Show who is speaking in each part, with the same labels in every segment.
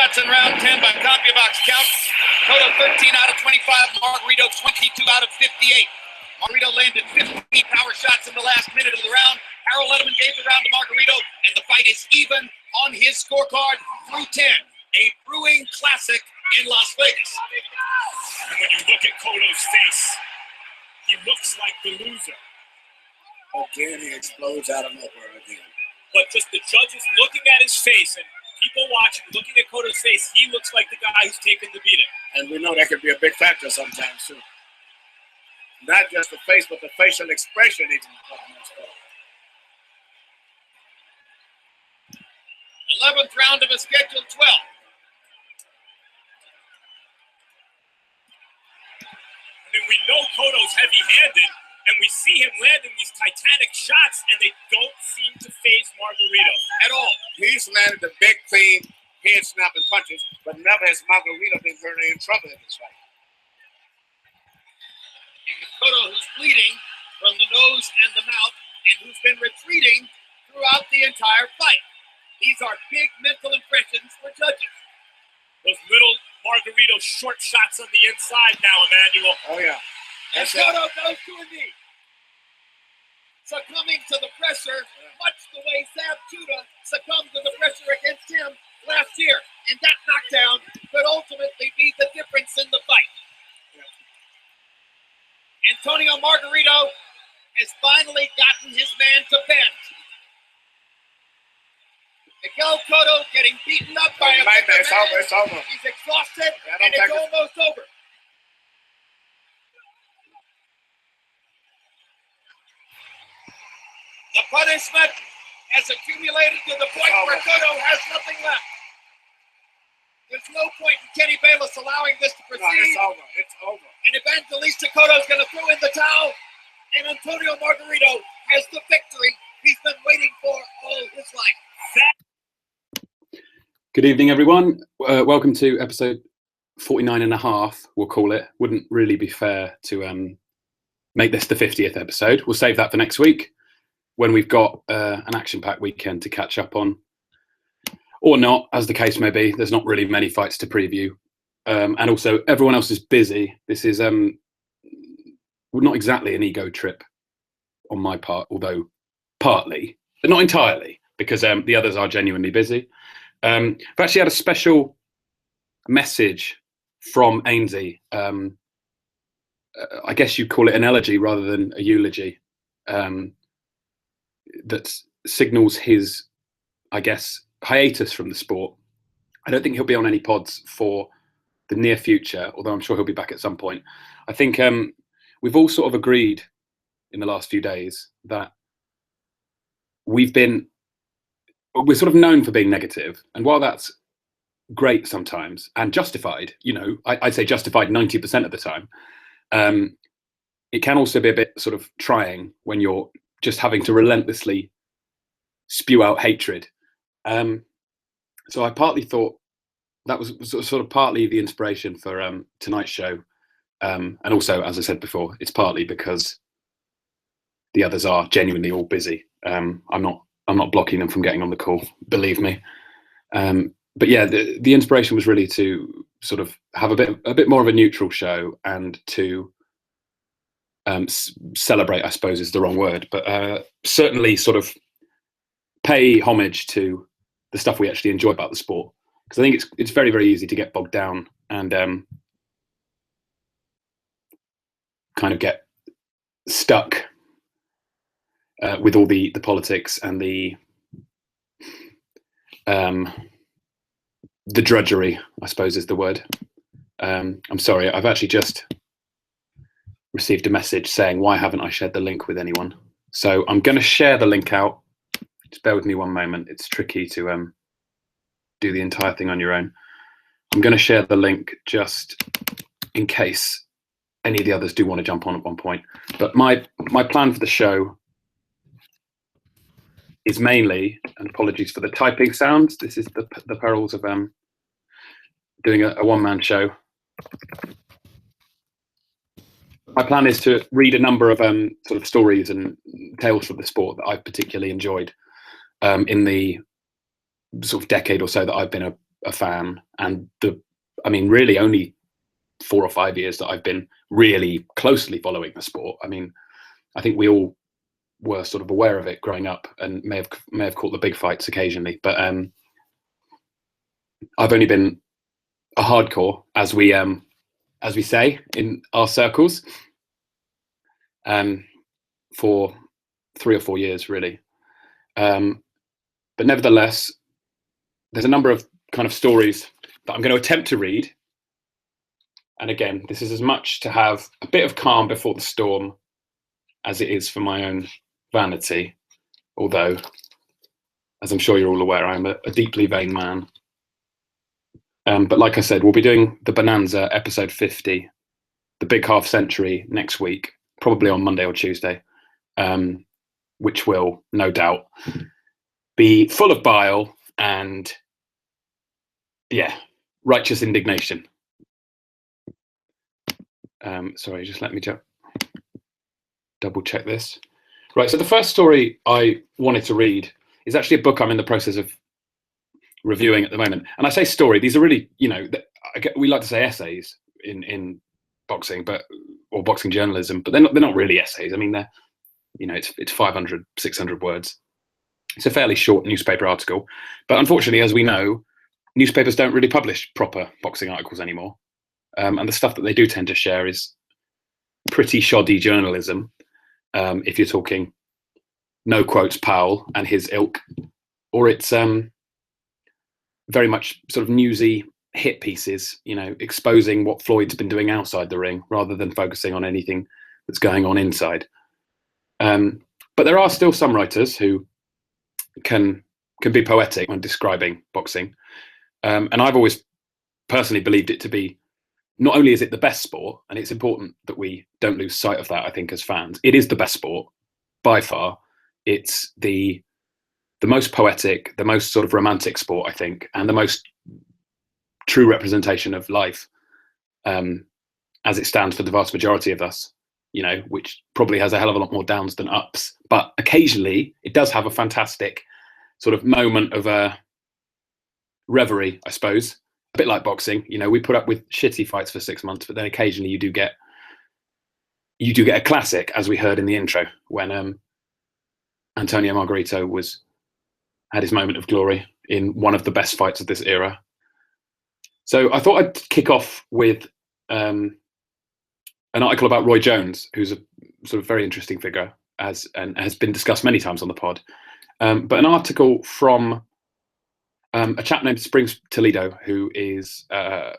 Speaker 1: shots in round 10 by copy box count. Cotto 13 out of 25, Margarito 22 out of 58. Margarito landed 15 power shots in the last minute of the round. Harold Letterman gave the round to Margarito, and the fight is even on his scorecard through 10. A brewing classic in Las Vegas.
Speaker 2: And when you look at Cotto's face, he looks like the loser.
Speaker 3: Again, he explodes out of nowhere again.
Speaker 2: But just the judges looking at his face and people watching, looking at Cotto's face, he looks like the guy who's taking the beating.
Speaker 3: And we know that can be a big factor sometimes, too. Not just the face, but the facial expression even.
Speaker 1: 11th round of a scheduled 12.
Speaker 2: I mean, we know Cotto's heavy-handed, and we see him landing these titanic shots, and they don't seem to phase Margarito
Speaker 1: At all.
Speaker 3: He's landed the big, clean, head-snapping punches, but never has Margarito been very in trouble in this fight.
Speaker 1: Cotto, who's bleeding from the nose and the mouth, and who's been retreating throughout the entire fight. These are big mental impressions for judges.
Speaker 2: Those little Margarito short shots on the inside now, Emmanuel.
Speaker 3: Oh, yeah.
Speaker 1: And Cotto goes to a knee. Succumbing to the pressure, much the way Sam Judah succumbed to the pressure against him last year. And that knockdown could ultimately be the difference in the fight. Antonio Margarito has finally gotten his man to bend. Miguel Cotto getting beaten up by a bigger man.
Speaker 3: It's over.
Speaker 1: He's exhausted, and it's almost over. The punishment has accumulated to the point where Cotto has nothing left. There's no point in Kenny Bayless allowing this to proceed.
Speaker 3: No, it's over. It's over.
Speaker 1: And Evangelista Cotto's going to throw in the towel, and Antonio Margarito has the victory he's been waiting for all his life.
Speaker 4: Good evening, everyone. Welcome to episode 49 and a half, we'll call it. Wouldn't really be fair to make this the 50th episode. We'll save that for next week when we've got an action-packed weekend to catch up on. Or not, as the case may be. There's not really many fights to preview. And also, everyone else is busy. This is not exactly an ego trip on my part, although partly, but not entirely, because the others are genuinely busy. I've actually had a special message from Ainsley. I guess you'd call it an elegy rather than a eulogy, that signals his, I guess, hiatus from the sport. I don't think he'll be on any pods for the near future, although I'm sure he'll be back at some point. I think we've all sort of agreed in the last few days that we're sort of known for being negative. And while that's great sometimes and justified, I'd say justified 90% of the time, it can also be a bit sort of trying when you're just having to relentlessly spew out hatred. So I partly thought that was sort of partly the inspiration for tonight's show. And also, as I said before, it's partly because the others are genuinely all busy. I'm not blocking them from getting on the call, believe me. But yeah, the inspiration was really to sort of have a bit more of a neutral show and to celebrate, I suppose is the wrong word, but certainly sort of pay homage to the stuff we actually enjoy about the sport. Because I think it's very, very easy to get bogged down and kind of get stuck with all the politics and the drudgery, I suppose is the word. I'm sorry, I've actually just received a message saying, why haven't I shared the link with anyone? So I'm going to share the link out. Just bear with me one moment. It's tricky to do the entire thing on your own. I'm going to share the link just in case any of the others do want to jump on at one point. But my plan for the show is mainly, and apologies for the typing sounds, this is the perils of doing a one-man show. My plan is to read a number of sort of stories and tales from the sport that I've particularly enjoyed in the sort of decade or so that I've been a fan, and really only 4 or 5 years that I've been really closely following the sport. I mean, I think we all were sort of aware of it growing up and may have caught the big fights occasionally, but I've only been a hardcore, as we say in our circles, for 3 or 4 years really. But nevertheless, there's a number of kind of stories that I'm going to attempt to read. And again, this is as much to have a bit of calm before the storm as it is for my own vanity. Although, as I'm sure you're all aware, I'm a deeply vain man. But like I said, we'll be doing the Bonanza episode 50, the big half century, next week, probably on Monday or Tuesday, which will no doubt be full of bile and, righteous indignation. Sorry, just let me double check this. Right, so the first story I wanted to read is actually a book I'm in the process of reviewing at the moment. And I say story, these are really, we like to say essays in boxing, or boxing journalism, but they're not really essays. I mean, they're, it's 500, 600 words. It's a fairly short newspaper article, but unfortunately, as we know, newspapers don't really publish proper boxing articles anymore. And the stuff that they do tend to share is pretty shoddy journalism. If you're talking no quotes Powell and his ilk, or it's very much sort of newsy hit pieces, exposing what Floyd's been doing outside the ring rather than focusing on anything that's going on inside. But there are still some writers who can be poetic when describing boxing. And I've always personally believed it to be, not only is it the best sport, and it's important that we don't lose sight of that, I think, as fans. It is the best sport by far. It's the most poetic, the most sort of romantic sport, I think, and the most true representation of life, as it stands for the vast majority of us, which probably has a hell of a lot more downs than ups. But occasionally it does have a fantastic sort of moment of reverie, I suppose. A bit like boxing, we put up with shitty fights for 6 months, but then occasionally you do get a classic, as we heard in the intro, when Antonio Margarito had his moment of glory in one of the best fights of this era. So I thought I'd kick off with an article about Roy Jones, who's a sort of very interesting figure, and has been discussed many times on the pod. But an article from a chap named Springs Toledo, who is a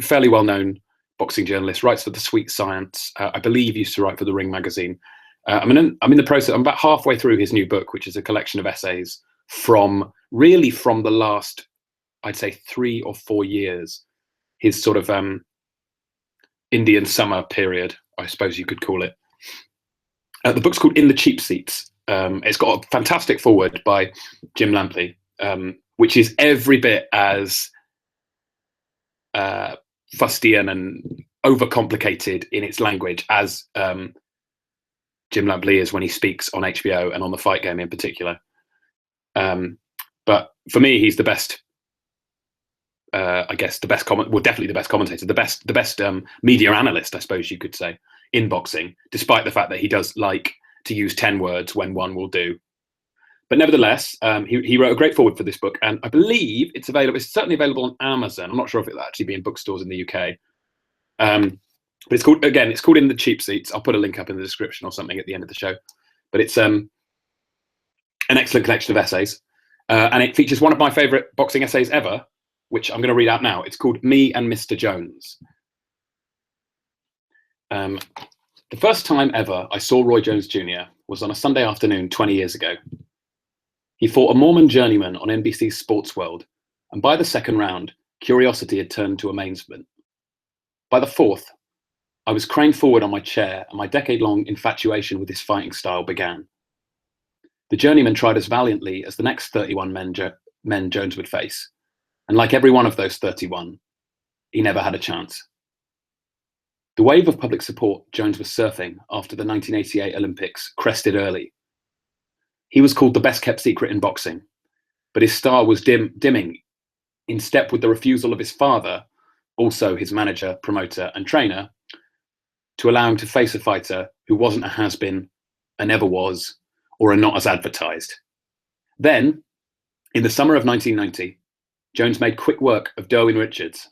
Speaker 4: fairly well-known boxing journalist, writes for The Sweet Science. I believe used to write for The Ring magazine. I'm in the process. I'm about halfway through his new book, which is a collection of essays from the last, I'd say, 3 or 4 years. His sort of Indian summer period, I suppose you could call it. The book's called In the Cheap Seats. It's got a fantastic foreword by Jim Lampley, which is every bit as fustian and overcomplicated in its language as Jim Lampley is when he speaks on HBO and on The Fight Game in particular. But for me, he's the best. I guess the best definitely the best commentator, the best media analyst, I suppose you could say, in boxing, despite the fact that he does like to use 10 words when one will do. But nevertheless, he wrote a great foreword for this book, and I believe it's available. It's certainly available on Amazon. I'm not sure if it'll actually be in bookstores in the UK. But it's called In the Cheap Seats. I'll put a link up in the description or something at the end of the show. But it's an excellent collection of essays, and it features one of my favourite boxing essays ever, which I'm going to read out now. It's called Me and Mr. Jones. The first time ever I saw Roy Jones Jr. was on a Sunday afternoon 20 years ago. He fought a Mormon journeyman on NBC's Sports World, and by the second round, curiosity had turned to amazement. By the fourth, I was craned forward on my chair, and my decade-long infatuation with his fighting style began. The journeyman tried as valiantly as the next 31 men Jones would face, and like every one of those 31, he never had a chance. The wave of public support Jones was surfing after the 1988 Olympics crested early. He was called the best-kept secret in boxing, but his star was dimming in step with the refusal of his father, also his manager, promoter, and trainer, to allow him to face a fighter who wasn't a has-been, a never was, or a not as advertised. Then, in the summer of 1990, Jones made quick work of Derwin Richards,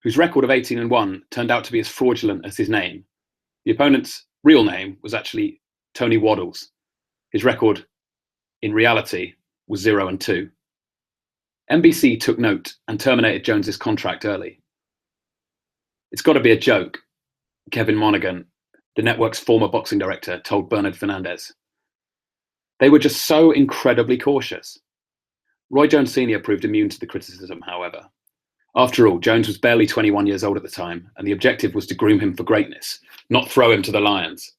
Speaker 4: whose record of 18-1 turned out to be as fraudulent as his name. The opponent's real name was actually Tony Waddles. His record, in reality, was 0-2. NBC took note and terminated Jones's contract early. "It's got to be a joke," Kevin Monaghan, the network's former boxing director, told Bernard Fernandez. They were just so incredibly cautious. Roy Jones Sr. proved immune to the criticism, however. After all, Jones was barely 21 years old at the time, and the objective was to groom him for greatness, not throw him to the lions.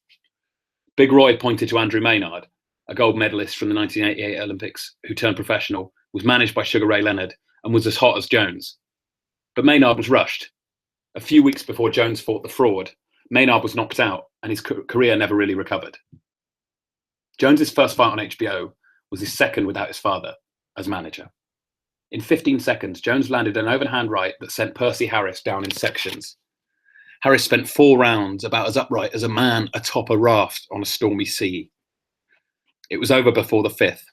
Speaker 4: Big Roy pointed to Andrew Maynard, a gold medalist from the 1988 Olympics who turned professional, was managed by Sugar Ray Leonard, and was as hot as Jones. But Maynard was rushed. A few weeks before Jones fought the fraud, Maynard was knocked out, and his career never really recovered. Jones's first fight on HBO was his second without his father as manager. In 15 seconds, Jones landed an overhand right that sent Percy Harris down in sections. Harris spent 4 rounds about as upright as a man atop a raft on a stormy sea. It was over before the 5th.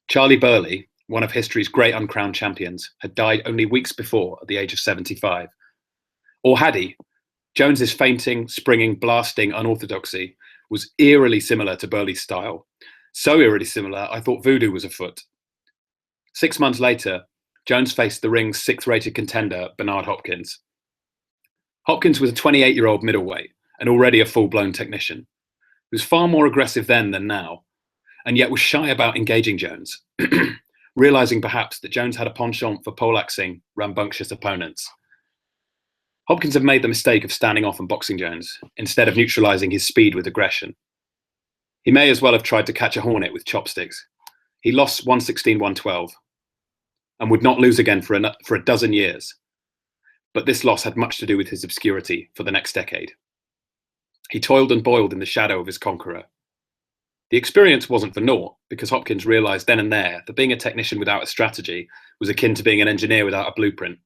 Speaker 4: Charlie Burley, one of history's great uncrowned champions, had died only weeks before at the age of 75. Or had he? Jones's feinting, springing, blasting unorthodoxy was eerily similar to Burley's style. So eerily similar, I thought voodoo was afoot. 6 months later, Jones faced the ring's 6th-rated contender, Bernard Hopkins. Hopkins was a 28-year-old middleweight and already a full-blown technician. He was far more aggressive then than now, and yet was shy about engaging Jones, realizing perhaps that Jones had a penchant for poleaxing rambunctious opponents. Hopkins had made the mistake of standing off and boxing Jones, instead of neutralizing his speed with aggression. He may as well have tried to catch a hornet with chopsticks. He lost 116-112 and would not lose again for a dozen years. But this loss had much to do with his obscurity for the next decade. He toiled and boiled in the shadow of his conqueror. The experience wasn't for naught, because Hopkins realized then and there that being a technician without a strategy was akin to being an engineer without a blueprint.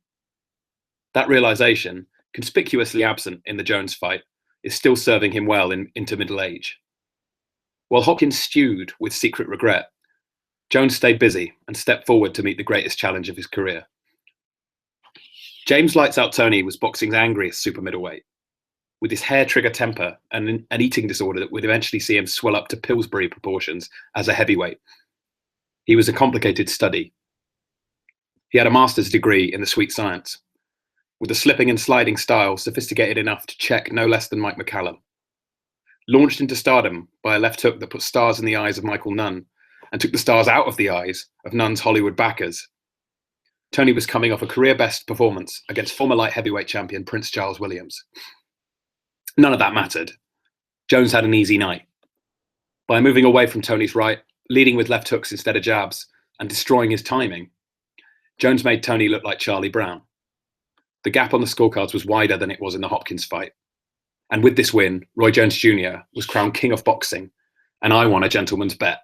Speaker 4: That realization, conspicuously absent in the Jones fight, is still serving him well into middle age. While Hopkins stewed with secret regret, Jones stayed busy and stepped forward to meet the greatest challenge of his career. James Lights Out Tony was boxing's angriest super middleweight, with his hair-trigger temper and an eating disorder that would eventually see him swell up to Pillsbury proportions as a heavyweight. He was a complicated study. He had a master's degree in the sweet science, with a slipping and sliding style sophisticated enough to check no less than Mike McCallum. Launched into stardom by a left hook that put stars in the eyes of Michael Nunn and took the stars out of the eyes of Nunn's Hollywood backers, Tony was coming off a career-best performance against former light heavyweight champion Prince Charles Williams. None of that mattered. Jones had an easy night. By moving away from Tony's right, leading with left hooks instead of jabs, and destroying his timing, Jones made Tony look like Charlie Brown. The gap on the scorecards was wider than it was in the Hopkins fight. And with this win, Roy Jones Jr. was crowned king of boxing, and I won a gentleman's bet.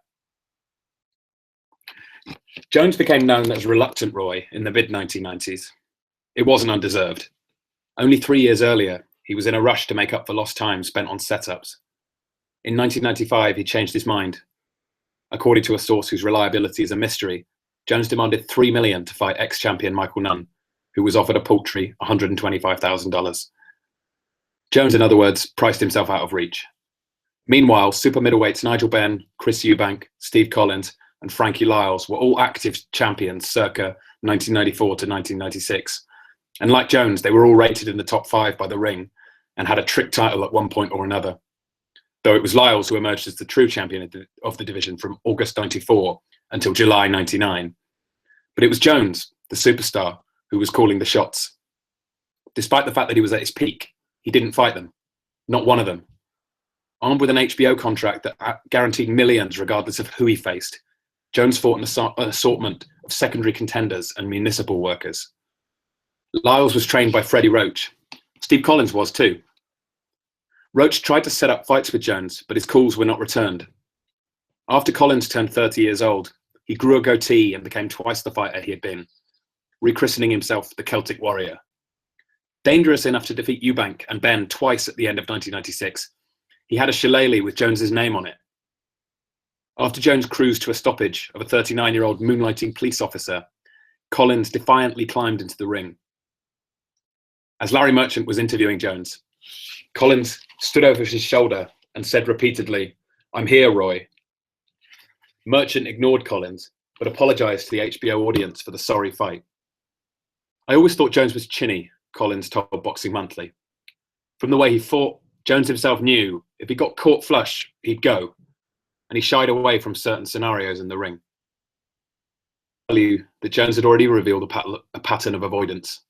Speaker 4: Jones became known as Reluctant Roy in the mid-1990s. It wasn't undeserved. Only 3 years earlier, he was in a rush to make up for lost time spent on setups. In 1995, he changed his mind. According to a source whose reliability is a mystery, Jones demanded $3 million to fight ex-champion Michael Nunn, who was offered a paltry $125,000. Jones, in other words, priced himself out of reach. Meanwhile, super middleweights Nigel Benn, Chris Eubank, Steve Collins, and Frankie Lyles were all active champions circa 1994 to 1996. And like Jones, they were all rated in the top 5 by The Ring and had a trick title at one point or another. Though it was Lyles who emerged as the true champion of the division from August 94 until July 99. But it was Jones, the superstar, who was calling the shots. Despite the fact that he was at his peak, he didn't fight them. Not one of them. Armed with an HBO contract that guaranteed millions regardless of who he faced, Jones fought an assortment of secondary contenders and municipal workers. Lyles was trained by Freddie Roach. Steve Collins was too. Roach tried to set up fights with Jones, but his calls were not returned. After Collins turned 30 years old, he grew a goatee and became twice the fighter he had been. rechristening himself the Celtic Warrior. Dangerous enough to defeat Eubank and Ben twice at the end of 1996, he had a shillelagh with Jones's name on it. After Jones cruised to a stoppage of a 39-year-old moonlighting police officer, Collins defiantly climbed into the ring. As Larry Merchant was interviewing Jones, Collins stood over his shoulder and said repeatedly, "I'm here, Roy." Merchant ignored Collins, but apologized to the HBO audience for the sorry fight. "I always thought Jones was chinny," Collins told Boxing Monthly. "From the way he fought, Jones himself knew if he got caught flush, he'd go, and he shied away from certain scenarios in the ring." I tell you that Jones had already revealed a pattern of avoidance,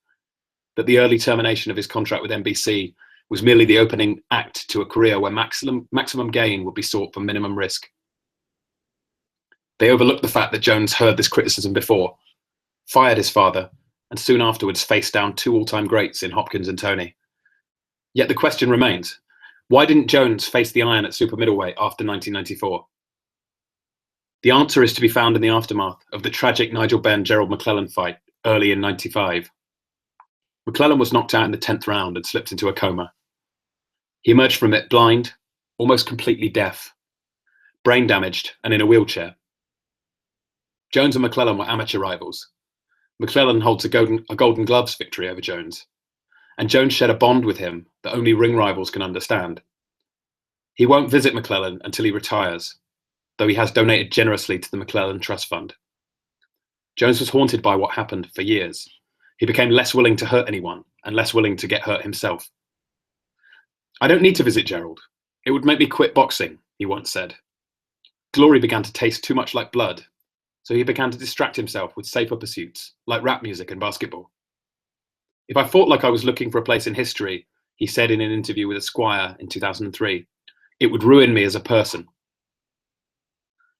Speaker 4: that the early termination of his contract with NBC was merely the opening act to a career where maximum gain would be sought for minimum risk. They overlooked the fact that Jones heard this criticism before, fired his father, and soon afterwards faced down two all-time greats in Hopkins and Toney. Yet the question remains, why didn't Jones face the iron at super middleweight after 1994? The answer is to be found in the aftermath of the tragic Nigel Benn-Gerald McClellan fight early in '95. McClellan was knocked out in the 10th round and slipped into a coma. He emerged from it blind, almost completely deaf, brain damaged, and in a wheelchair. Jones and McClellan were amateur rivals. McClellan holds a Golden Gloves victory over Jones, and Jones shared a bond with him that only ring rivals can understand. He won't visit McClellan until he retires, though he has donated generously to the McClellan Trust Fund. Jones was haunted by what happened for years. He became less willing to hurt anyone and less willing to get hurt himself. "I don't need to visit Gerald. It would make me quit boxing," he once said. Glory began to taste too much like blood, so he began to distract himself with safer pursuits, like rap music and basketball. "If I fought like I was looking for a place in history," he said in an interview with Esquire in 2003, "it would ruin me as a person."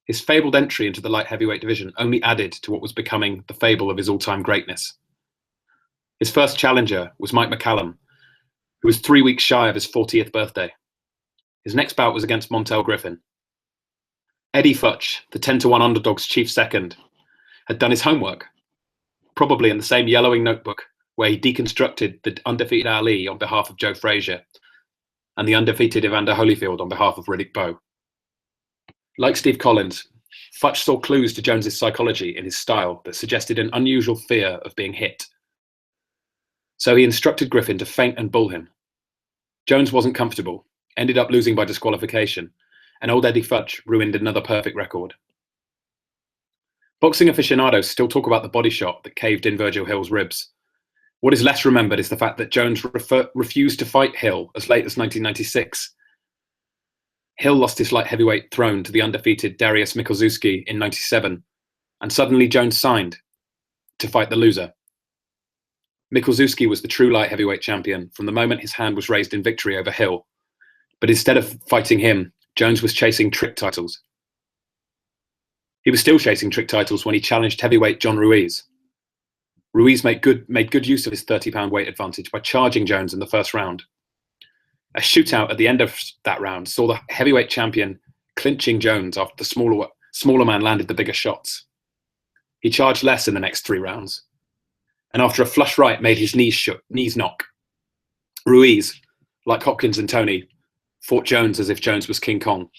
Speaker 4: His fabled entry into the light heavyweight division only added to what was becoming the fable of his all-time greatness. His first challenger was Mike McCallum, who was 3 weeks shy of his 40th birthday. His next bout was against Montel Griffin. Eddie Futch, the 10-1 underdog's chief second, had done his homework, probably in the same yellowing notebook where he deconstructed the undefeated Ali on behalf of Joe Frazier and the undefeated Evander Holyfield on behalf of Riddick Bowe. Like Steve Collins, Futch saw clues to Jones's psychology in his style that suggested an unusual fear of being hit. So he instructed Griffin to feint and bull him. Jones wasn't comfortable, ended up losing by disqualification, and old Eddie Futch ruined another perfect record. Boxing aficionados still talk about the body shot that caved in Virgil Hill's ribs. What is less remembered is the fact that Jones refused to fight Hill as late as 1996. Hill lost his light heavyweight throne to the undefeated Dariusz Michalczewski in '97, and suddenly Jones signed to fight the loser. Michalczewski was the true light heavyweight champion from the moment his hand was raised in victory over Hill, but instead of fighting him, Jones was chasing trick titles. He was still chasing trick titles when he challenged heavyweight John Ruiz. Ruiz made good use of his 30-pound weight advantage by charging Jones in the first round. A shootout at the end of that round saw the heavyweight champion clinching Jones after the smaller man landed the bigger shots. He charged less in the next 3 rounds, and after a flush right made his knees knock. Ruiz, like Hopkins and Toney, fought Jones as if Jones was King Kong.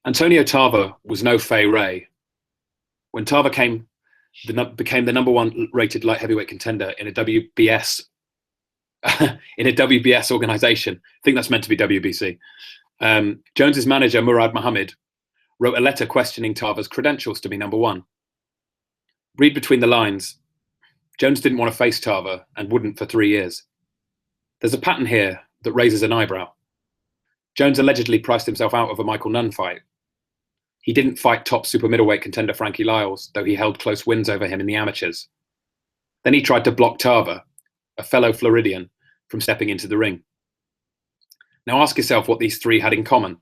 Speaker 4: Antonio Tarver was no Fay Ray. When Tarver became the #1 rated light heavyweight contender in a WBS organization, I think that's meant to be WBC. Jones's manager Murad Mohammed wrote a letter questioning Tarver's credentials to be #1. Read between the lines. Jones didn't want to face Tarver and wouldn't for 3 years. There's a pattern here that raises an eyebrow. Jones allegedly priced himself out of a Michael Nunn fight. He didn't fight top super middleweight contender Frankie Lyles, though he held close wins over him in the amateurs. Then he tried to block Tarver, a fellow Floridian, from stepping into the ring. Now ask yourself what these 3 had in common.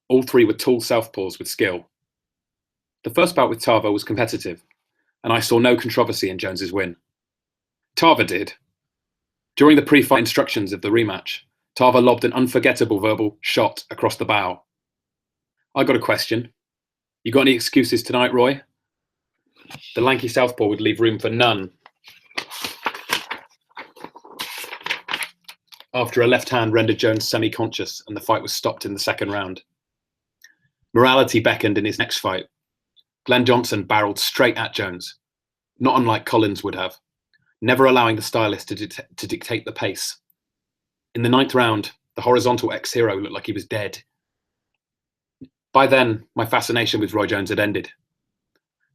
Speaker 4: All 3 were tall southpaws with skill. The first bout with Tarver was competitive, and I saw no controversy in Jones's win. Tarver did. During the pre-fight instructions of the rematch, Tarver lobbed an unforgettable verbal shot across the bow. "I got a question. You got any excuses tonight, Roy?" The lanky southpaw would leave room for none. After a left hand rendered Jones semi-conscious and the fight was stopped in the second round. Morality beckoned in his next fight. Glenn Johnson barreled straight at Jones, not unlike Collins would have, never allowing the stylist to dictate the pace. In the 9th round, the horizontal ex-hero looked like he was dead. By then, my fascination with Roy Jones had ended.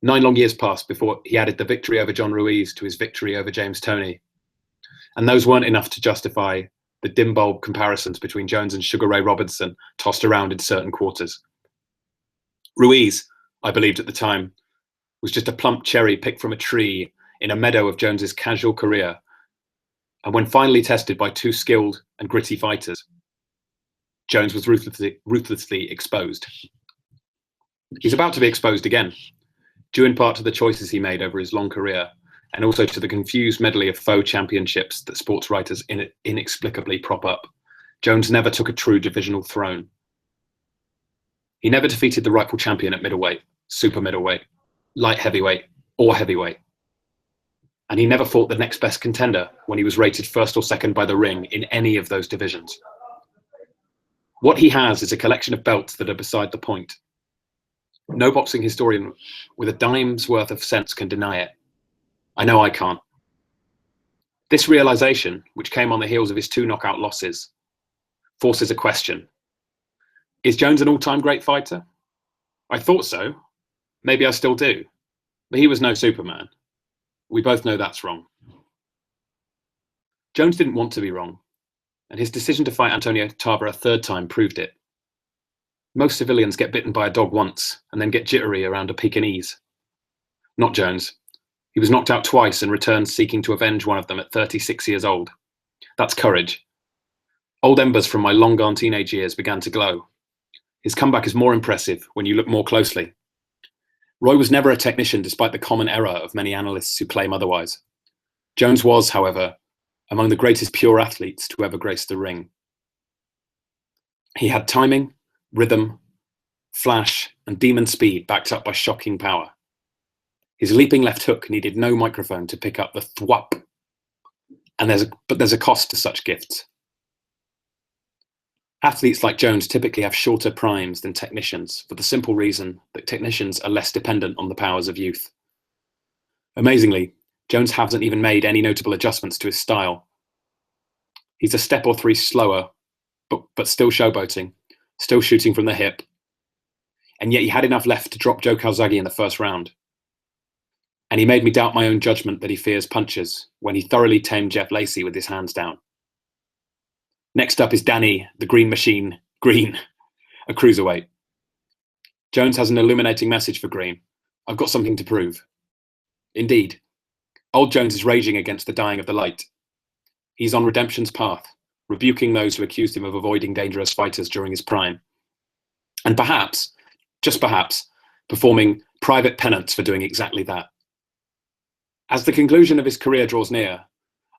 Speaker 4: 9 long years passed before he added the victory over John Ruiz to his victory over James Toney. And those weren't enough to justify the dim bulb comparisons between Jones and Sugar Ray Robinson tossed around in certain quarters. Ruiz, I believed at the time, was just a plump cherry picked from a tree in a meadow of Jones's casual career. And when finally tested by 2 skilled and gritty fighters, Jones was ruthlessly exposed. He's about to be exposed again, due in part to the choices he made over his long career, and also to the confused medley of faux championships that sports writers inexplicably prop up. Jones never took a true divisional throne. He never defeated the rightful champion at middleweight, super middleweight, light heavyweight, or heavyweight. And he never fought the next best contender when he was rated first or second by the ring in any of those divisions. What he has is a collection of belts that are beside the point. No boxing historian with a dime's worth of sense can deny it. I know I can't. This realization, which came on the heels of his 2 knockout losses, forces a question. Is Jones an all-time great fighter? I thought so. Maybe I still do. But he was no Superman. We both know that's wrong. Jones didn't want to be wrong, and his decision to fight Antonio Tarver a 3rd time proved it. Most civilians get bitten by a dog once and then get jittery around a Pekingese. Not Jones. He was knocked out twice and returned seeking to avenge one of them at 36 years old. That's courage. Old embers from my long-gone teenage years began to glow. His comeback is more impressive when you look more closely. Roy was never a technician despite the common error of many analysts who claim otherwise. Jones was, however, among the greatest pure athletes to ever grace the ring. He had timing, rhythm, flash, and demon speed backed up by shocking power. His leaping left hook needed no microphone to pick up the thwap. But there's a cost to such gifts. Athletes like Jones typically have shorter primes than technicians for the simple reason that technicians are less dependent on the powers of youth. Amazingly, Jones hasn't even made any notable adjustments to his style. He's a step or 3 slower, but still showboating, still shooting from the hip. And yet he had enough left to drop Joe Calzaghe in the 1st round. And he made me doubt my own judgment that he fears punches when he thoroughly tamed Jeff Lacey with his hands down. Next up is Danny, the Green Machine, Green, a cruiserweight. Jones has an illuminating message for Green. I've got something to prove. Indeed, old Jones is raging against the dying of the light. He's on redemption's path, rebuking those who accused him of avoiding dangerous fighters during his prime. And perhaps, just perhaps, performing private penance for doing exactly that. As the conclusion of his career draws near,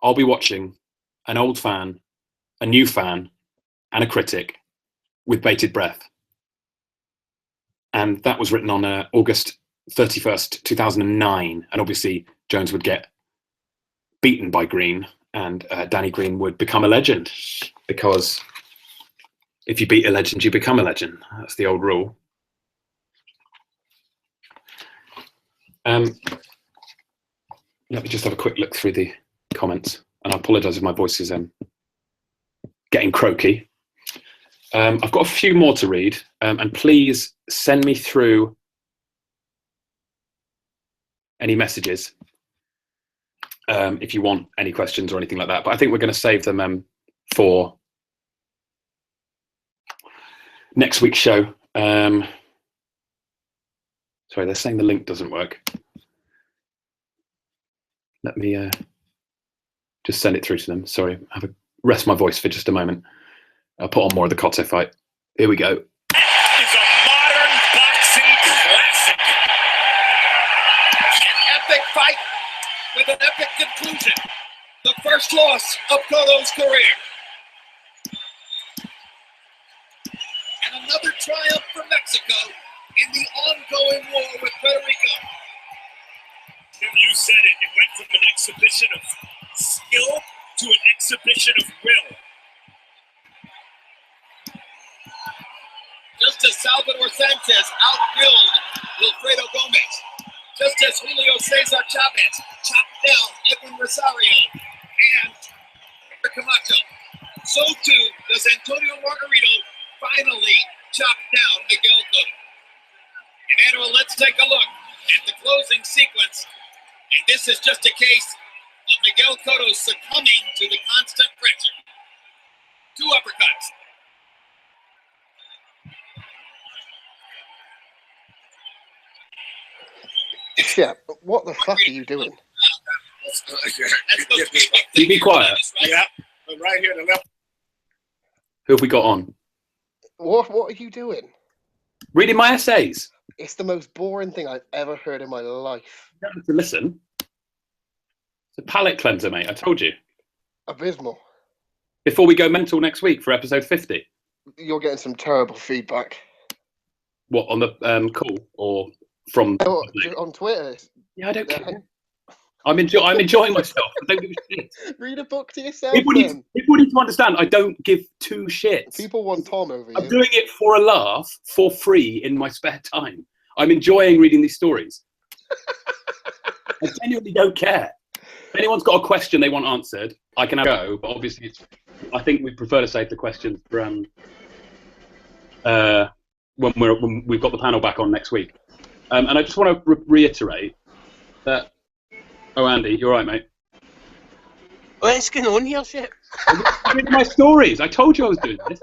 Speaker 4: I'll be watching an old fan, a new fan, and a critic with bated breath. And that was written on August 31st, 2009. And obviously, Jones would get beaten by Green, and Danny Green would become a legend. Because if you beat a legend, you become a legend. That's the old rule. Let me just have a quick look through the comments. And I apologise if my voice is getting croaky. I've got a few more to read, and please send me through any messages if you want any questions or anything like that. But I think we're going to save them for next week's show. Sorry, they're saying the link doesn't work. Let me just send it through to them. Sorry, have a rest my voice for just a moment. I'll put on more of the Cotto fight. Here we go.
Speaker 2: Is a modern boxing classic.
Speaker 1: An epic fight with an epic conclusion. The first loss of Cotto's career. And another triumph for Mexico in the ongoing war with Puerto Rico. Sanchez outbilled Wilfredo Gomez. Just as Julio Cesar Chavez chopped down Edwin Rosario and Camacho, so too does Antonio Margarito finally chop down Miguel Cotto. Emmanuel, let's take a look at the closing sequence. And this is just a case of Miguel Cotto succumbing to the constant pressure. 2 uppercuts.
Speaker 5: Shep, what the fuck are you doing?
Speaker 4: You be quiet.
Speaker 3: Yeah, but right here, the left.
Speaker 4: Who have we got on?
Speaker 5: What are you doing?
Speaker 4: Reading my essays.
Speaker 5: It's the most boring thing I've ever heard in my life.
Speaker 4: You don't have to listen. It's a palate cleanser, mate. I told you.
Speaker 5: Abysmal.
Speaker 4: Before we go mental next week for episode 50.
Speaker 5: You're getting some terrible feedback.
Speaker 4: What, on the call or from?
Speaker 5: Oh, on Twitter.
Speaker 4: Yeah, I don't care. I'm enjoying myself. I don't give a shit.
Speaker 5: Read a book to yourself.
Speaker 4: People need to understand I don't give 2 shits.
Speaker 5: People want Tom over you.
Speaker 4: I'm doing it for a laugh, for free, in my spare time. I'm enjoying reading these stories. I genuinely don't care. If anyone's got a question they want answered, I can have a go. But obviously, I think we prefer to save the questions for when we've got the panel back on next week. And I just want to reiterate that. Oh, Andy, you're right, mate.
Speaker 6: What's going on here, Shep?
Speaker 4: I'm reading my stories. I told you I was doing this.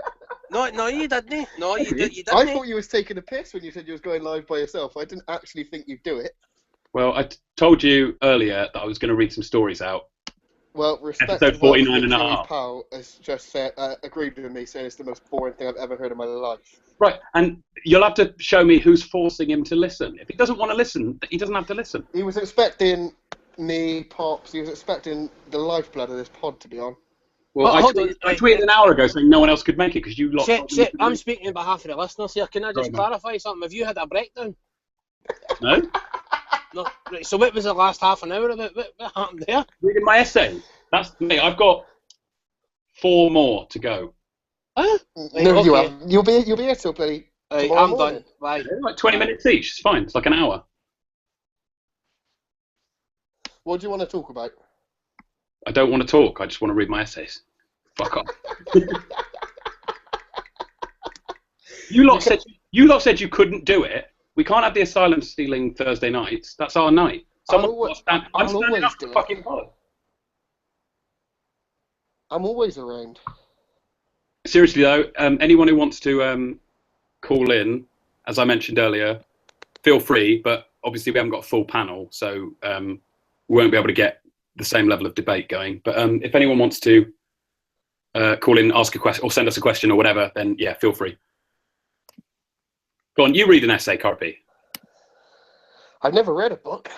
Speaker 6: No, you didn't. No, you didn't.
Speaker 5: I thought you was taking a piss when you said you was going live by yourself. I didn't actually think you'd do it.
Speaker 4: Well, I told you earlier that I was going to read some stories out.
Speaker 5: Well, respect
Speaker 4: Episode 49 and a half.
Speaker 5: Pal has just said, agreed with me, saying it's the most boring thing I've ever heard in my life.
Speaker 4: Right, and you'll have to show me who's forcing him to listen. If he doesn't want to listen, he doesn't have to listen.
Speaker 5: He was expecting me, Pops, he was expecting the lifeblood of this pod to be on.
Speaker 4: Well, I tweeted an hour ago saying no one else could make it because you lot.
Speaker 6: Shep, I'm speaking on behalf of the listeners here. Can I just clarify something? Have you had a breakdown?
Speaker 4: No?
Speaker 6: No. Right, so what was the last half an hour about? What happened there?
Speaker 4: Reading my essay. That's me. I've got 4 more to go.
Speaker 6: Huh?
Speaker 5: No,
Speaker 6: okay.
Speaker 5: you haven't. You'll be here till bloody tomorrow
Speaker 6: I'm
Speaker 5: morning.
Speaker 6: done. Bye.
Speaker 4: They're like 20 minutes each. It's fine. It's like an hour.
Speaker 5: What do you want to talk about?
Speaker 4: I don't want to talk. I just want to read my essays. Fuck off. You lot said you couldn't do it. We can't have the asylum stealing Thursday nights. That's our night. I'm standing up for the fucking pod.
Speaker 5: I'm always around.
Speaker 4: Seriously though, anyone who wants to call in, as I mentioned earlier, feel free. But obviously we haven't got a full panel, so we won't be able to get the same level of debate going. But if anyone wants to call in, ask a question, or send us a question or whatever, then yeah, feel free. Go on, you read an essay, Carpi.
Speaker 5: I've never read a book.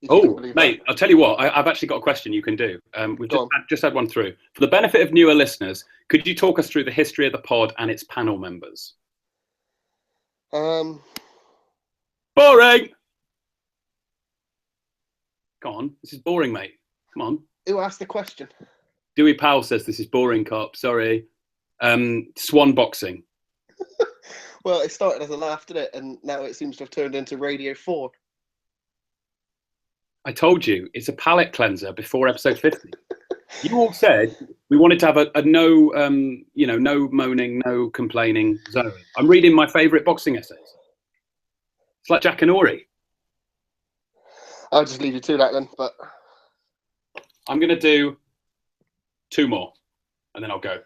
Speaker 4: Oh, mate, I'll tell you what, I've actually got a question you can do. We've just had one through. For the benefit of newer listeners, could you talk us through the history of the pod and its panel members? Boring! Go on, this is boring, mate. Come on.
Speaker 5: Who asked the question?
Speaker 4: Dewey Powell says this is boring, cop. Sorry. Swan boxing.
Speaker 5: Well, it started as a laugh, didn't it? And now it seems to have turned into Radio 4.
Speaker 4: I told you, it's a palate cleanser before episode 50. You all said we wanted to have a no, no moaning, no complaining zone. I'm reading my favourite boxing essays. It's like Jack and Ori.
Speaker 5: I'll just leave you to that then, but...
Speaker 4: I'm going to do 2 more, and then I'll go.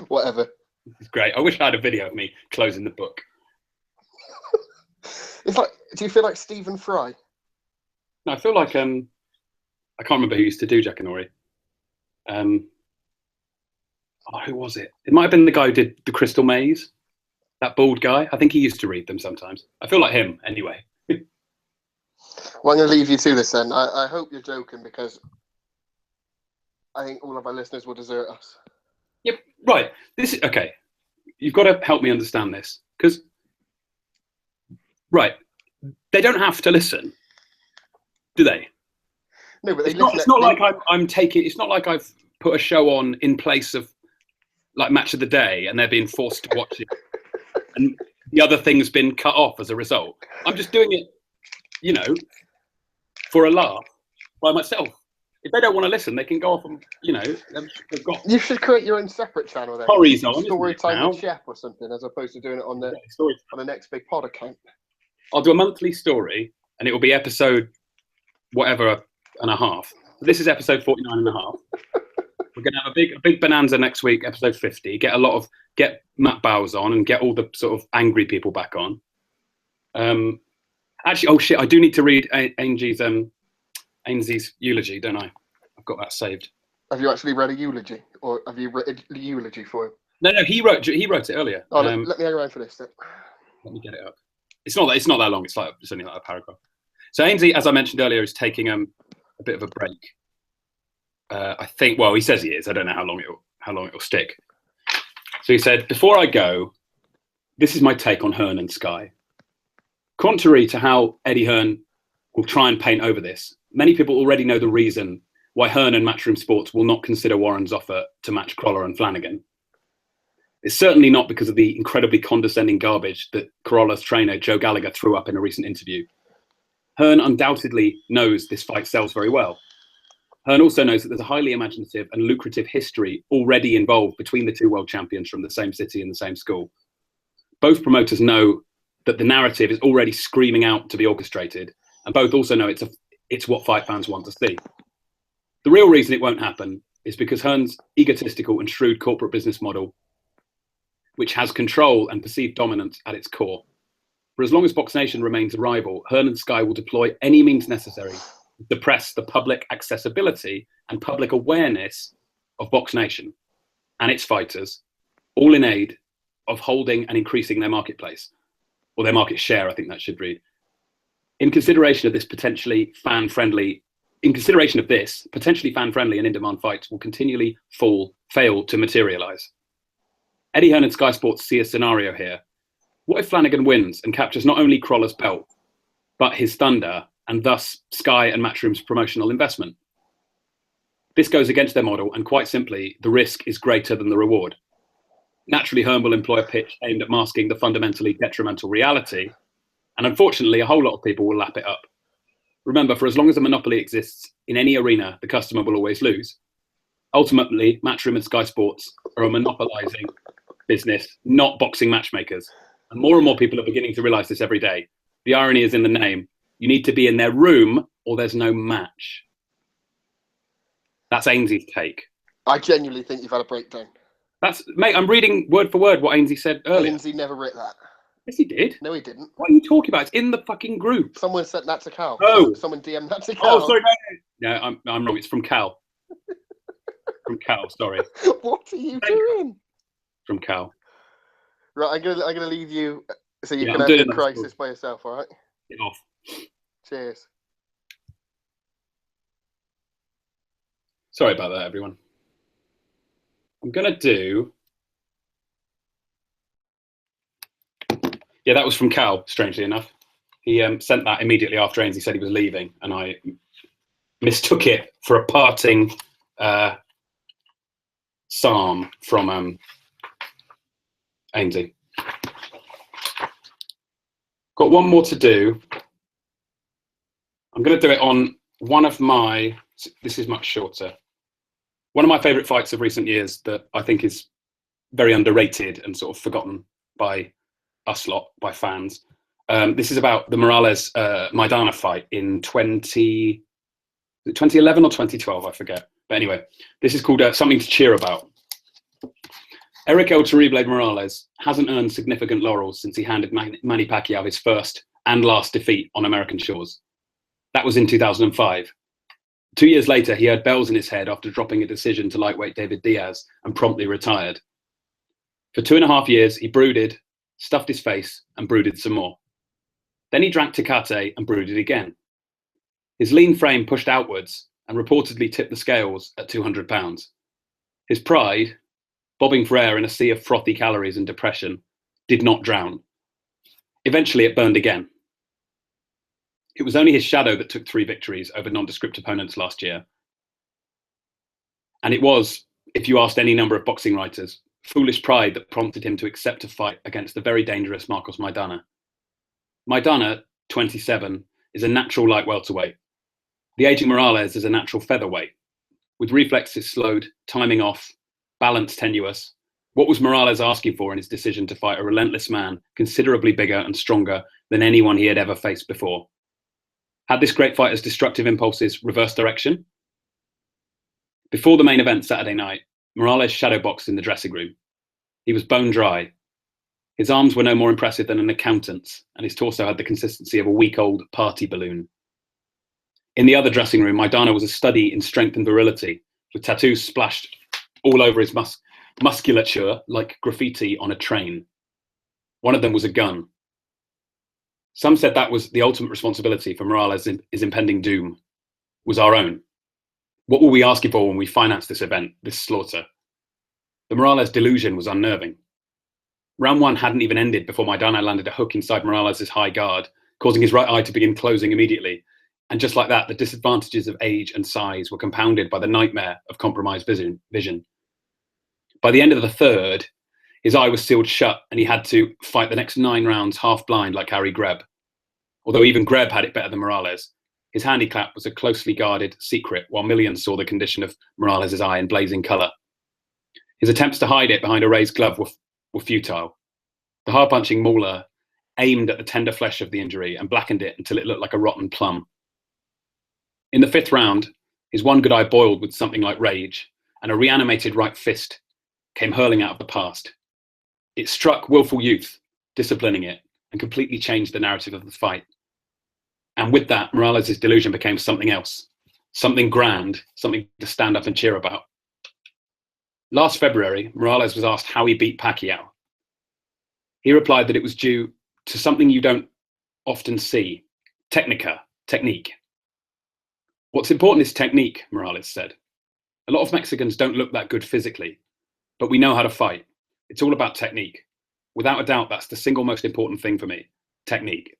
Speaker 5: Whatever.
Speaker 4: It's great. I wish I had a video of me closing the book.
Speaker 5: It's like, do you feel like Stephen Fry?
Speaker 4: No, I feel like I can't remember who used to do Jack and Ori. Who was it? It might have been the guy who did The Crystal Maze. That bald guy. I think he used to read them sometimes. I feel like him, anyway.
Speaker 5: Well, I'm going to leave you to this then. I hope you're joking because I think all of our listeners will desert us.
Speaker 4: Yep, right. This is okay. You've got to help me understand this because, right, they don't have to listen, do they?
Speaker 5: No, but
Speaker 4: it's not like I'm taking. It's not like I've put a show on in place of like match of the day and they're being forced to watch it, and the other thing's been cut off as a result. I'm just doing it, you know, for a laugh by myself. If they don't want to listen, they can go off and, you know, they've got.
Speaker 5: You should create your own separate channel then.
Speaker 4: Corey's on,
Speaker 5: Story time
Speaker 4: now.
Speaker 5: with Shep or something, as opposed to doing it on the Next Big Pod account.
Speaker 4: I'll do a monthly story, and it will be episode whatever and a half. This is episode 49 and a half. We're going to have a big bonanza next week, episode 50. Get Matt Bowes on and get all the sort of angry people back on. Actually, oh shit, I do need to read Ainsley's eulogy, don't I? I've got that saved.
Speaker 5: Have you actually read a eulogy, or have you written a eulogy for him?
Speaker 4: No, he wrote it earlier.
Speaker 5: Oh, let me hang around for this then.
Speaker 4: Let me get it up. It's not that long. It's only like a paragraph. So Ainsley, as I mentioned earlier, is taking a bit of a break. I think. Well, he says he is. I don't know how long it'll stick. So he said, "Before I go, this is my take on Hearn and Sky. Contrary to how Eddie Hearn will try and paint over this, many people already know the reason why Hearn and Matchroom Sports will not consider Warren's offer to match Corolla and Flanagan. It's certainly not because of the incredibly condescending garbage that Corolla's trainer Joe Gallagher threw up in a recent interview. Hearn undoubtedly knows this fight sells very well. Hearn also knows that there's a highly imaginative and lucrative history already involved between the two world champions from the same city and the same school. Both promoters know that the narrative is already screaming out to be orchestrated, and both also know it's what fight fans want to see. The real reason it won't happen is because Hearn's egotistical and shrewd corporate business model, which has control and perceived dominance at its core. For as long as Box Nation remains a rival, Hearn and Sky will deploy any means necessary to suppress the public accessibility and public awareness of Box Nation and its fighters, all in aid of holding and increasing their marketplace, or their market share, I think that should read. In consideration of this, potentially fan-friendly and in-demand fights will continually fail to materialise. Eddie Hearn and Sky Sports see a scenario here. What if Flanagan wins and captures not only Corolla's belt, but his thunder, and thus Sky and Matchroom's promotional investment? This goes against their model, and quite simply, the risk is greater than the reward. Naturally, Hearn will employ a pitch aimed at masking the fundamentally detrimental reality, and unfortunately, a whole lot of people will lap it up. Remember, for as long as a monopoly exists in any arena, the customer will always lose. Ultimately, Matchroom and Sky Sports are a monopolising business, not boxing matchmakers. And more people are beginning to realise this every day. The irony is in the name. You need to be in their room or there's no match. That's Ainsley's take.
Speaker 5: I genuinely think you've had a breakdown.
Speaker 4: Mate, I'm reading word for word what Ainsley said earlier.
Speaker 5: Ainsley never wrote that.
Speaker 4: Yes, he did.
Speaker 5: No, he didn't.
Speaker 4: What are you talking about? It's in the fucking group.
Speaker 5: Someone sent that to Cal.
Speaker 4: Oh.
Speaker 5: Someone DM'd that to Cal.
Speaker 4: Oh, sorry. No, I'm wrong. It's from Cal. From Cal, sorry.
Speaker 5: What are you doing?
Speaker 4: From Cal.
Speaker 5: Right, I'm gonna leave you so you
Speaker 4: Yeah,
Speaker 5: can
Speaker 4: I'm
Speaker 5: have
Speaker 4: doing
Speaker 5: the
Speaker 4: that.
Speaker 5: crisis by yourself, all right?
Speaker 4: Get off.
Speaker 5: Cheers.
Speaker 4: Sorry about that, everyone. I'm going to do... Yeah, that was from Cal, strangely enough. He sent that immediately after Ainsley said he was leaving, and I mistook it for a parting psalm from Ainsley. Got one more to do. I'm going to do it on one of my... This is much shorter. One of my favourite fights of recent years that I think is very underrated and sort of forgotten by us lot, by fans. This is about the Morales Maidana fight in 2011 or 2012, I forget. But anyway, this is called Something to Cheer About. Eric El Terrible Morales hasn't earned significant laurels since he handed Manny Pacquiao his first and last defeat on American shores. That was in 2005. 2 years later, he had bells in his head after dropping a decision to lightweight David Diaz and promptly retired. For 2.5 years, he brooded, stuffed his face, and brooded some more. Then he drank Tecate and brooded again. His lean frame pushed outwards and reportedly tipped the scales at 200 pounds. His pride, bobbing for air in a sea of frothy calories and depression, did not drown. Eventually, it burned again. It was only his shadow that took 3 victories over nondescript opponents last year. And it was, if you asked any number of boxing writers, foolish pride that prompted him to accept a fight against the very dangerous Marcos Maidana. Maidana, 27, is a natural light welterweight. The aging Morales is a natural featherweight. With reflexes slowed, timing off, balance tenuous, what was Morales asking for in his decision to fight a relentless man considerably bigger and stronger than anyone he had ever faced before? Had this great fighter's destructive impulses reversed direction? Before the main event Saturday night, Morales shadowboxed in the dressing room. He was bone dry. His arms were no more impressive than an accountant's, and his torso had the consistency of a week-old party balloon. In the other dressing room, Maidana was a study in strength and virility, with tattoos splashed all over his musculature like graffiti on a train. One of them was a gun. Some said that was the ultimate responsibility for Morales' his impending doom, was our own. What were we asking for when we financed this event, this slaughter? The Morales delusion was unnerving. Round one hadn't even ended before Maidana landed a hook inside Morales' high guard, causing his right eye to begin closing immediately. And just like that, the disadvantages of age and size were compounded by the nightmare of compromised vision. By the end of the third, his eye was sealed shut and he had to fight the next 9 rounds half blind like Harry Greb. Although even Greb had it better than Morales, his handicap was a closely guarded secret while millions saw the condition of Morales' eye in blazing colour. His attempts to hide it behind a raised glove were futile. The hard-punching mauler aimed at the tender flesh of the injury and blackened it until it looked like a rotten plum. In the 5th round, his one good eye boiled with something like rage, and a reanimated right fist came hurling out of the past. It struck willful youth, disciplining it, and completely changed the narrative of the fight. And with that, Morales' delusion became something else, something grand, something to stand up and cheer about. Last February, Morales was asked how he beat Pacquiao. He replied that it was due to something you don't often see, technique. What's important is technique, Morales said. A lot of Mexicans don't look that good physically, but we know how to fight. It's all about technique. Without a doubt, that's the single most important thing for me, technique.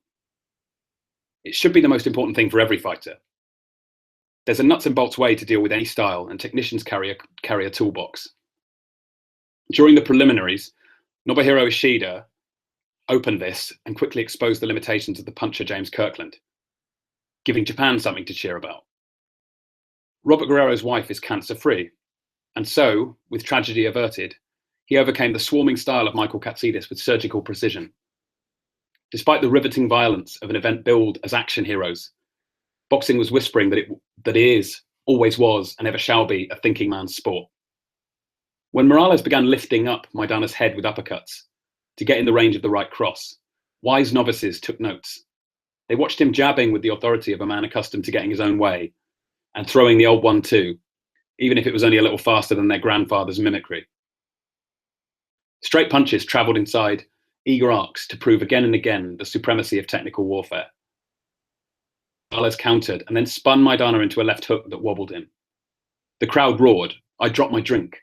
Speaker 4: It should be the most important thing for every fighter. There's a nuts and bolts way to deal with any style, and technicians carry a toolbox. During the preliminaries, Nobuhiro Ishida opened this and quickly exposed the limitations of the puncher James Kirkland, giving Japan something to cheer about. Robert Guerrero's wife is cancer-free, and so, with tragedy averted, he overcame the swarming style of Michael Katsidis with surgical precision. Despite the riveting violence of an event billed as action heroes, boxing was whispering that it is, always was, and ever shall be a thinking man's sport. When Morales began lifting up Maidana's head with uppercuts to get in the range of the right cross, wise novices took notes. They watched him jabbing with the authority of a man accustomed to getting his own way and throwing the old 1-2, even if it was only a little faster than their grandfather's mimicry. Straight punches travelled inside eager arcs to prove again and again the supremacy of technical warfare. Morales countered and then spun Maidana into a left hook that wobbled him. The crowd roared. I dropped my drink.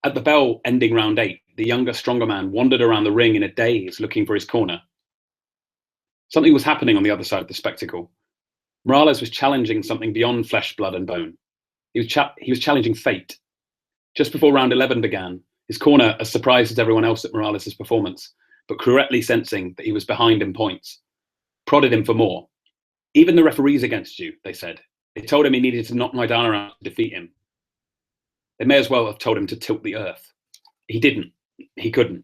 Speaker 4: At the bell ending round 8, the younger, stronger man wandered around the ring in a daze looking for his corner. Something was happening on the other side of the spectacle. Morales was challenging something beyond flesh, blood, and bone. He was challenging fate. Just before round 11 began, his corner, as surprised as everyone else at Morales' performance, but correctly sensing that he was behind in points, prodded him for more. Even the referee's against you, they said. They told him he needed to knock Maidana out to defeat him. They may as well have told him to tilt the earth. He didn't. He couldn't.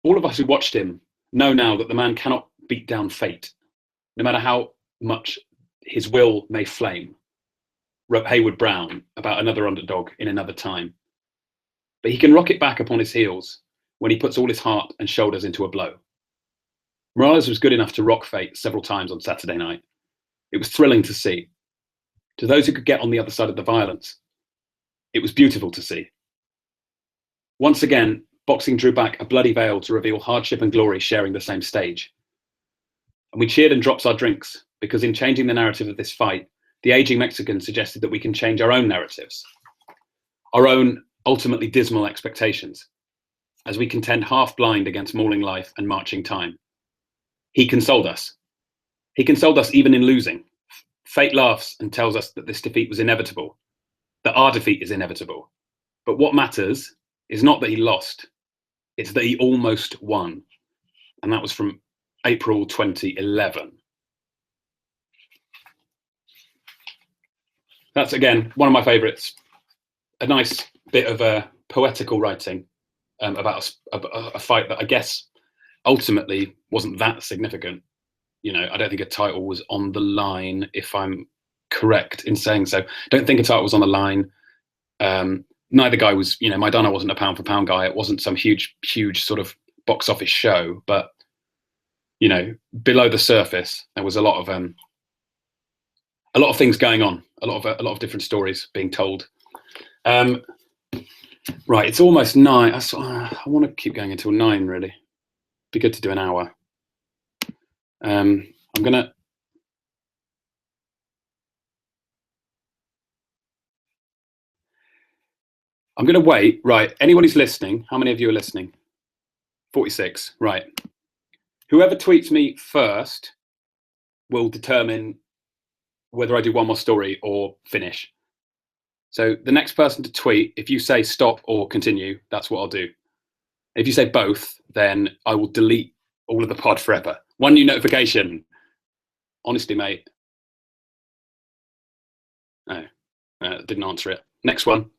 Speaker 4: All of us who watched him know now that the man cannot beat down fate, no matter how much his will may flame, wrote Hayward Brown about another underdog in another time. But he can rocket back upon his heels when he puts all his heart and shoulders into a blow. Morales was good enough to rock fate several times on Saturday night. It was thrilling to see. To those who could get on the other side of the violence, it was beautiful to see. Once again, boxing drew back a bloody veil to reveal hardship and glory sharing the same stage. And we cheered and dropped our drinks, because in changing the narrative of this fight, the aging Mexican suggested that we can change our own narratives, our own ultimately dismal expectations, as we contend half blind against mauling life and marching time. He consoled us. He consoled us even in losing. Fate laughs and tells us that this defeat was inevitable, that our defeat is inevitable. But what matters is not that he lost, it's that he almost won. And that was from April 2011. That's, again, one of my favourites. A nice bit of poetical writing about a fight that I guess ultimately wasn't that significant. You know, I don't think a title was on the line, if I'm correct in saying so. Don't think a title was on the line. Neither guy was, you know, Maidana wasn't a pound for pound guy. It wasn't some huge sort of box office show. But, you know, below the surface, there was a lot of things going on, a lot of different stories being told. Right, it's almost 9. I want to keep going until 9, really. Be good to do an hour. I'm gonna wait. Right, anyone who's listening, how many of you are listening? 46, right. Whoever tweets me first will determine whether I do one more story or finish. So the next person to tweet, if you say stop or continue, that's what I'll do. If you say both, then I will delete all of the pod forever. One new notification. Honestly, mate. No, didn't answer it. Next one.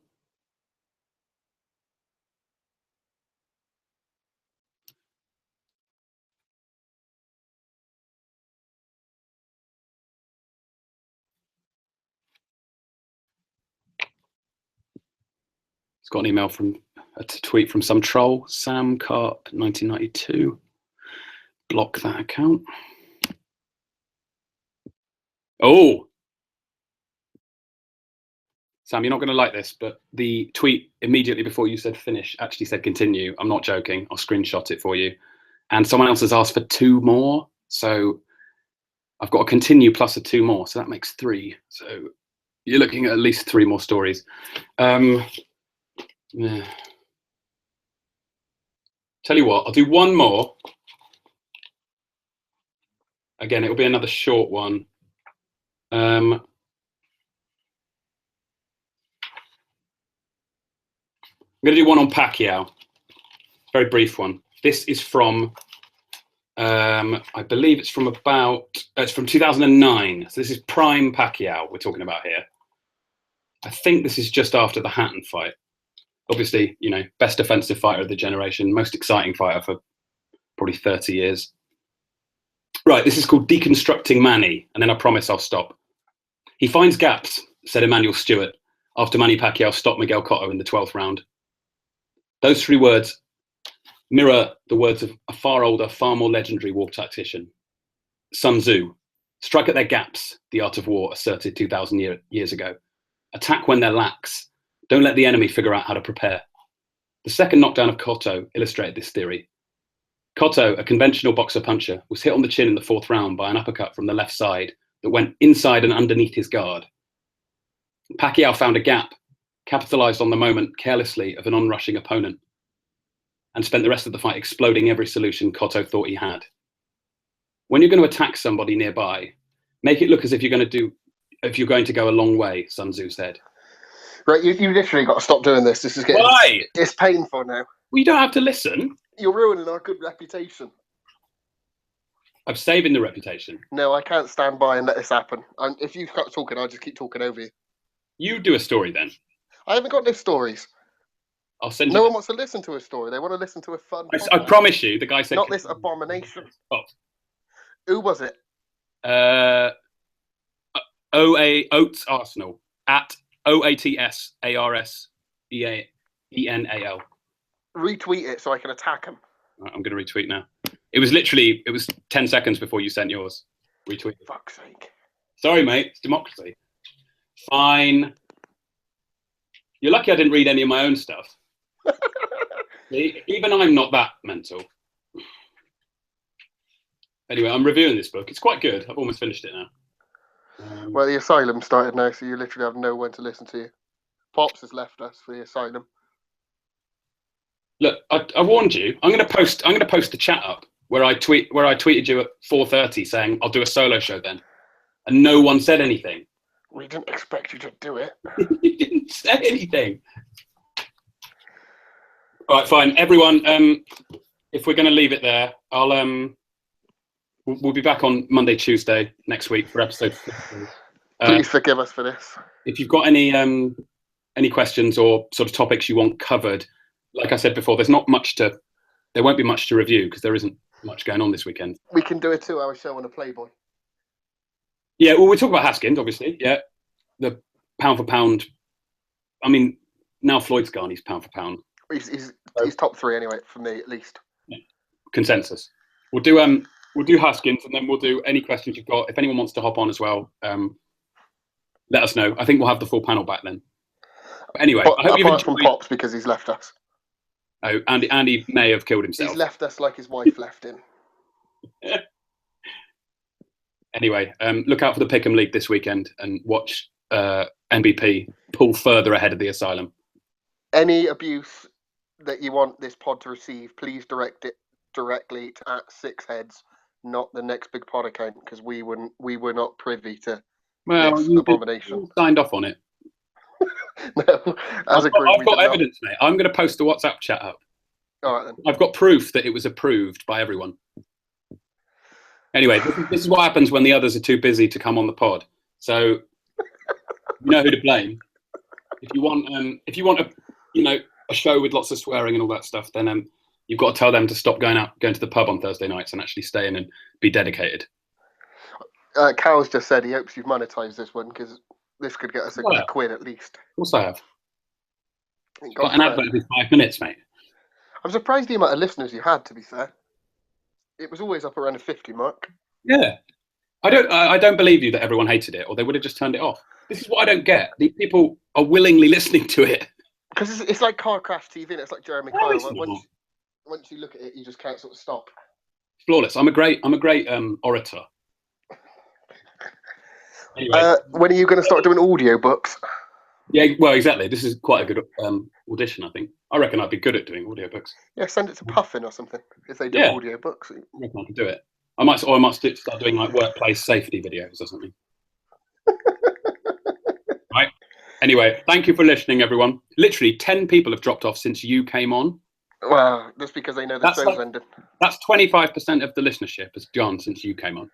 Speaker 4: It's got an email from a tweet from some troll, Sam Carp 1992. Block that account. Oh, Sam, you're not going to like this, but the tweet immediately before you said finish actually said continue. I'm not joking. I'll screenshot it for you. And someone else has asked for 2 more. So I've got a continue plus a 2 more. So that makes 3. So you're looking at least 3 more stories. Yeah. Tell you what, I'll do 1 more. Again, it'll be another short one. I'm going to do one on Pacquiao. Very brief one. This is from, I believe it's from it's from 2009. So this is prime Pacquiao we're talking about here. I think this is just after the Hatton fight. Obviously, you know, best defensive fighter of the generation, most exciting fighter for probably 30 years. Right, this is called Deconstructing Manny, and then I promise I'll stop. He finds gaps, said Emmanuel Stewart, after Manny Pacquiao stopped Miguel Cotto in the 12th round. Those 3 words mirror the words of a far older, far more legendary war tactician, Sun Tzu. Strike at their gaps, the art of war asserted 2,000 years ago. Attack when they're lax. Don't let the enemy figure out how to prepare. The second knockdown of Cotto illustrated this theory. Cotto, a conventional boxer-puncher, was hit on the chin in the 4th round by an uppercut from the left side that went inside and underneath his guard. Pacquiao found a gap, capitalized on the moment carelessly of an onrushing opponent, and spent the rest of the fight exploding every solution Cotto thought he had. When you're going to attack somebody nearby, make it look as if you're going to go a long way, Sun Tzu said.
Speaker 5: Right, you literally got to stop doing this. This is getting...
Speaker 4: Why?
Speaker 5: It's painful now.
Speaker 4: Well, you don't have to listen.
Speaker 5: You're ruining our good reputation.
Speaker 4: I'm saving the reputation.
Speaker 5: No, I can't stand by and let this happen. If you start talking, I'll just keep talking over you.
Speaker 4: You do a story then.
Speaker 5: I haven't got no stories.
Speaker 4: I'll send you.
Speaker 5: No one wants to listen to a story. They want to listen to a fun.
Speaker 4: I promise you, the guy said.
Speaker 5: Not this abomination.
Speaker 4: Oh.
Speaker 5: Who was it?
Speaker 4: Oats Arsenal at OATSARSENAL.
Speaker 5: Retweet it so I can attack him.
Speaker 4: I'm going to retweet now. It was 10 seconds before you sent yours. Retweet.
Speaker 5: Fuck's sake.
Speaker 4: Sorry, mate. It's democracy. Fine. You're lucky I didn't read any of my own stuff. Even I'm not that mental. Anyway, I'm reviewing this book. It's quite good. I've almost finished it now.
Speaker 5: Well, the asylum started now, so you literally have no one to listen to you. Pops has left us for the asylum.
Speaker 4: Look, I warned you. I'm going to post the chat up where I tweeted you at 4:30 saying I'll do a solo show then, and no one said anything.
Speaker 5: We didn't expect you to do it.
Speaker 4: You didn't say anything. Right, fine. Everyone, if we're going to leave it there, we'll be back on Monday, Tuesday next week for episode 50.
Speaker 5: Please forgive us for this.
Speaker 4: If you've got any questions or sort of topics you want covered, like I said before, there won't be much to review because there isn't much going on this weekend.
Speaker 5: We can do a 2-hour show on a Playboy.
Speaker 4: Yeah, well, we'll talk about Haskins, obviously. Yeah, the pound for pound. I mean, now Floyd's gone, he's pound for pound.
Speaker 5: He's top 3 anyway, for me at least.
Speaker 4: Yeah. Consensus. We'll do Haskins, and then we'll do any questions you've got. If anyone wants to hop on as well, let us know. I think we'll have the full panel back then. But anyway, I hope you've enjoyed.
Speaker 5: From Pops, because he's left us.
Speaker 4: Oh, Andy may have killed himself.
Speaker 5: He's left us like his wife left him.
Speaker 4: Anyway, look out for the Pick'em League this weekend and watch MVP pull further ahead of the Asylum.
Speaker 5: Any abuse that you want this pod to receive, please direct it directly to @6heads, not the Next Big Pod account, because we were not privy to this abomination.
Speaker 4: You signed off on it.
Speaker 5: No, I've
Speaker 4: got evidence, mate. I'm going to post the WhatsApp chat up.
Speaker 5: All right, then.
Speaker 4: I've got proof that it was approved by everyone. Anyway, this is what happens when the others are too busy to come on the pod. So you know who to blame. If you want a show with lots of swearing and all that stuff, then you've got to tell them to stop going to the pub on Thursday nights and actually stay in and be dedicated.
Speaker 5: Cal's just said he hopes you've monetized this one because this could get us a good quid at least.
Speaker 4: Of course I have. Got an advert every 5 minutes, mate.
Speaker 5: I'm surprised the amount of listeners you had, to be fair. It was always up around the 50 mark.
Speaker 4: Yeah. I don't believe you that everyone hated it, or they would have just turned it off. This is what I don't get. These people are willingly listening to it.
Speaker 5: Because it's like car crash TV, and it's like Jeremy Kyle. Once you look at it, you just can't sort of stop.
Speaker 4: Flawless. I'm a great orator. Anyway,
Speaker 5: when are you going to start doing audio books?
Speaker 4: Yeah, well, exactly. This is quite a good audition, I think. I reckon I'd be good at doing audiobooks.
Speaker 5: Yeah, send it to Puffin or something if they do audiobooks.
Speaker 4: I reckon I could do it. I might start doing like workplace safety videos or something. Right. Anyway, thank you for listening, everyone. Literally 10 people have dropped off since you came on.
Speaker 5: Wow, that's because they know the show's ended.
Speaker 4: That's 25% of the listenership has gone since you came on.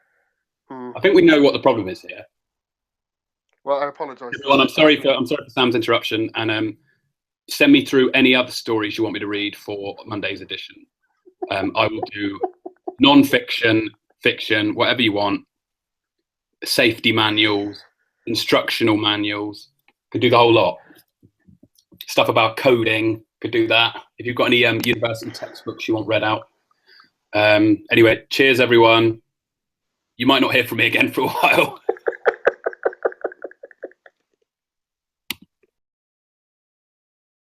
Speaker 4: I think we know what the problem is here.
Speaker 5: Well, I apologise.
Speaker 4: Everyone, I'm sorry for Sam's interruption, and send me through any other stories you want me to read for Monday's edition. I will do non-fiction, fiction, whatever you want. Safety manuals, instructional manuals. Could do the whole lot. Stuff about coding. Could do that. If you've got any university textbooks you want read out. Anyway, cheers, everyone. You might not hear from me again for a while.